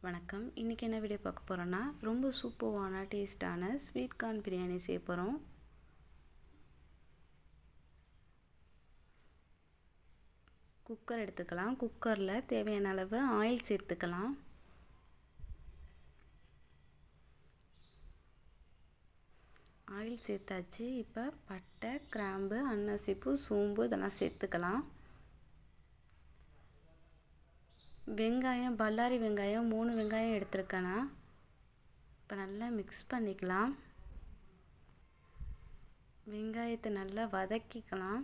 வணக்கம். இன்றைக்கி என்ன வீடியோ பார்க்க போகிறோன்னா, ரொம்ப சூப்பரான டேஸ்ட்டான ஸ்வீட் கார்ன் பிரியாணி செய்ய போகிறோம். குக்கர் எடுத்துக்கலாம். குக்கரில் தேவையான அளவு ஆயில் சேர்த்துக்கலாம். ஆயில் சேர்த்தாச்சு. இப்போ பட்டை, கிராம்பு, அன்னாசிப்பூ, சோம்பு இதெல்லாம் சேர்த்துக்கலாம். வெங்காயம், பல்லாரி வெங்காயம் 3 வெங்காயம் எடுத்துருக்கேன்னா. இப்போ நல்லா மிக்ஸ் பண்ணிக்கலாம். வெங்காயத்தை நல்லா வதக்கிக்கலாம்.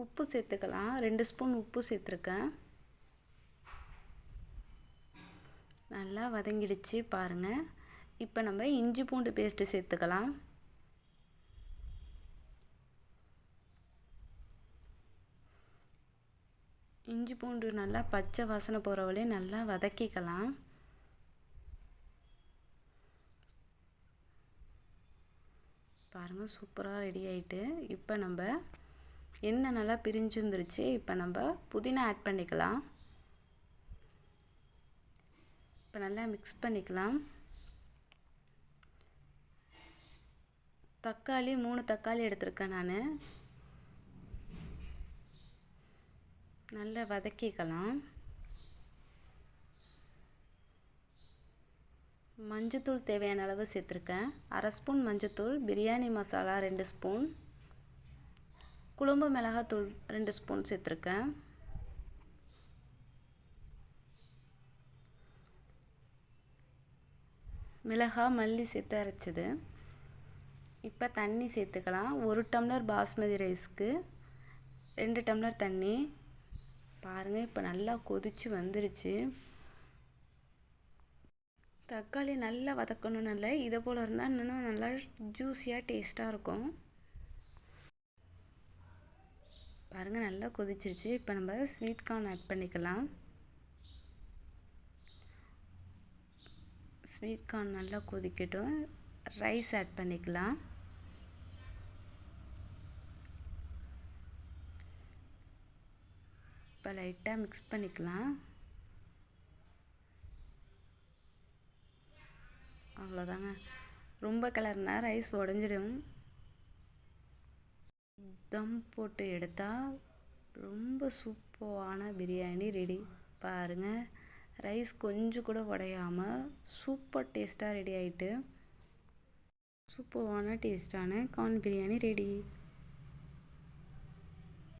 உப்பு சேர்த்துக்கலாம். 2 ஸ்பூன் உப்பு சேர்த்துருக்கேன். நல்லா வதங்கிடுச்சு பாருங்கள். இப்போ நம்ம இஞ்சி பூண்டு பேஸ்ட்டு சேர்த்துக்கலாம். இஞ்சி பூண்டு நல்லா பச்சை வாசனை போகிற வரையும் நல்லா வதக்கிக்கலாம். பாருங்கள், சூப்பராக ரெடி ஆகிட்டு. இப்போ நம்ம எண்ணெய் நல்லா பிரிஞ்சு வந்துருச்சு. இப்போ நம்ம புதினா ஆட் பண்ணிக்கலாம். இப்போ நல்லா மிக்ஸ் பண்ணிக்கலாம். தக்காளி 3 தக்காளி எடுத்திருக்கேன் நான். நல்லா வதக்கிக்கலாம். மஞ்சத்தூள் தேவையான அளவு சேர்த்துருக்கேன். 1/2 ஸ்பூன் மஞ்சத்தூள், பிரியாணி மசாலா 2 ஸ்பூன், குழம்பு மிளகாத்தூள் 2 ஸ்பூன் சேர்த்துருக்கேன். மிளகாய் மல்லி சேர்த்து அரைச்சது. இப்போ தண்ணி சேர்த்துக்கலாம். 1 டம்ளர் பாஸ்மதி ரைஸ்க்கு 2 டம்ளர் தண்ணி. பாருங்கள், இப்போ நல்லா கொதித்து வந்துருச்சு. தக்காளி நல்லா வதக்கணும்னால இதை போல் இருந்தால் இன்னும் நல்லா ஜூஸியாக டேஸ்ட்டாக இருக்கும். பாருங்கள், நல்லா கொதிச்சிருச்சு. இப்போ நம்ம ஸ்வீட் கார்ன் ஆட் பண்ணிக்கலாம். ஸ்வீட் கார்ன் நல்லா கொதிக்கட்டும். ரைஸ் ஆட் பண்ணிக்கலாம். இப்போ லைட்டாக மிக்ஸ் பண்ணிக்கலாம். அவ்வளோதாங்க. ரொம்ப கிளறுனா ரைஸ் உடஞ்சிடும். தம் போட்டு எடுத்தால் ரொம்ப சூப்பரான பிரியாணி ரெடி. பாருங்கள், ரைஸ் கொஞ்சம் கூட உடையாமல் சூப்பர் டேஸ்ட்டாக ரெடி ஆகிட்டு. சூப்பரான டேஸ்ட்டான கார்ன் பிரியாணி ரெடி.